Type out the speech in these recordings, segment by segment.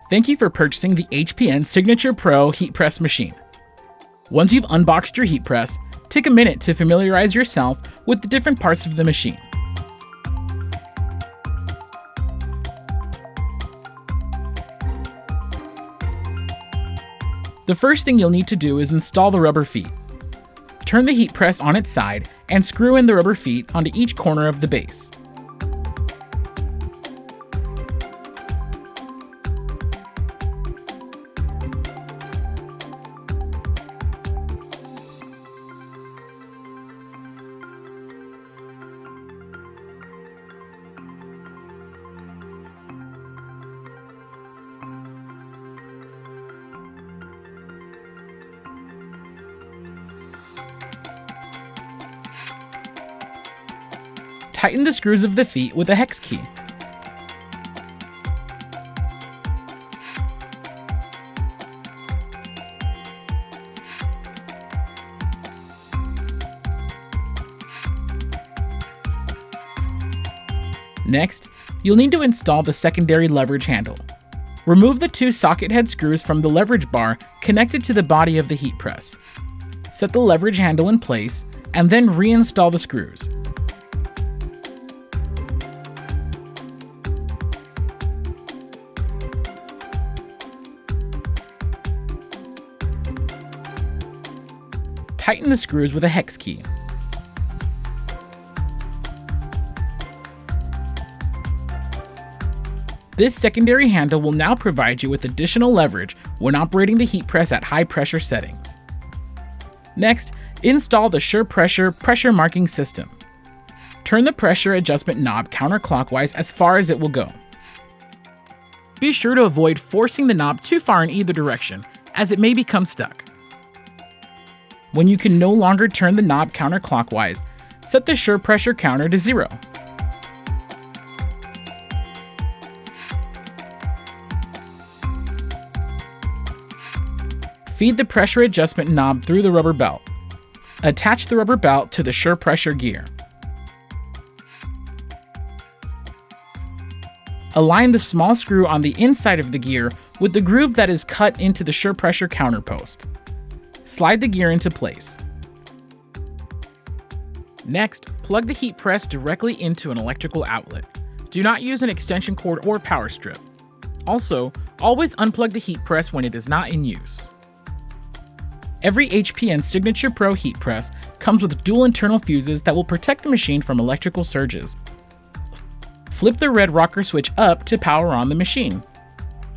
Thank you for purchasing the HPN Signature PRO heat press machine. Once you've unboxed your heat press, take a minute to familiarize yourself with the different parts of the machine. The first thing you'll need to do is install the rubber feet. Turn the heat press on its side and screw in the rubber feet onto each corner of the base. Tighten the screws of the feet with a hex key. Next, you'll need to install the secondary leverage handle. Remove the two socket head screws from the leverage bar connected to the body of the heat press. Set the leverage handle in place, and then reinstall the screws. Tighten the screws with a hex key. This secondary handle will now provide you with additional leverage when operating the heat press at high pressure settings. Next, install the SurePressure pressure marking system. Turn the pressure adjustment knob counterclockwise as far as it will go. Be sure to avoid forcing the knob too far in either direction, as it may become stuck. When you can no longer turn the knob counterclockwise, set the SurePressure counter to 0. Feed the pressure adjustment knob through the rubber belt. Attach the rubber belt to the SurePressure gear. Align the small screw on the inside of the gear with the groove that is cut into the SurePressure counter post. Slide the gear into place. Next, plug the heat press directly into an electrical outlet. Do not use an extension cord or power strip. Also, always unplug the heat press when it is not in use. Every HPN Signature PRO heat press comes with dual internal fuses that will protect the machine from electrical surges. Flip the red rocker switch up to power on the machine.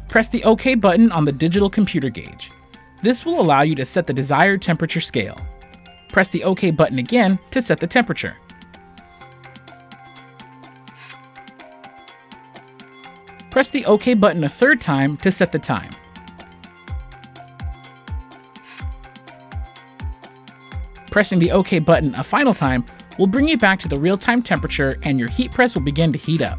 Press the OK button on the digital computer gauge. This will allow you to set the desired temperature scale. Press the OK button again to set the temperature. Press the OK button a third time to set the time. Pressing the OK button a final time will bring you back to the real-time temperature and your heat press will begin to heat up.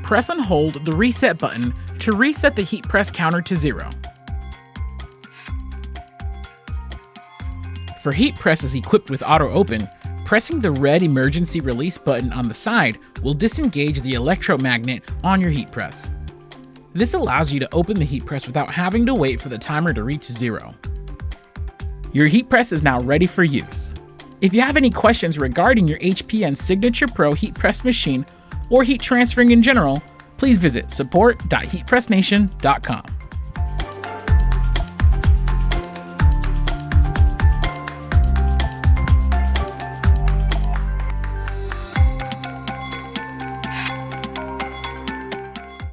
Press and hold the reset button to reset the heat press counter to 0. For heat presses equipped with auto open, pressing the red emergency release button on the side will disengage the electromagnet on your heat press. This allows you to open the heat press without having to wait for the timer to reach 0. Your heat press is now ready for use. If you have any questions regarding your HPN Signature PRO heat press machine or heat transferring in general, please visit support.heatpressnation.com.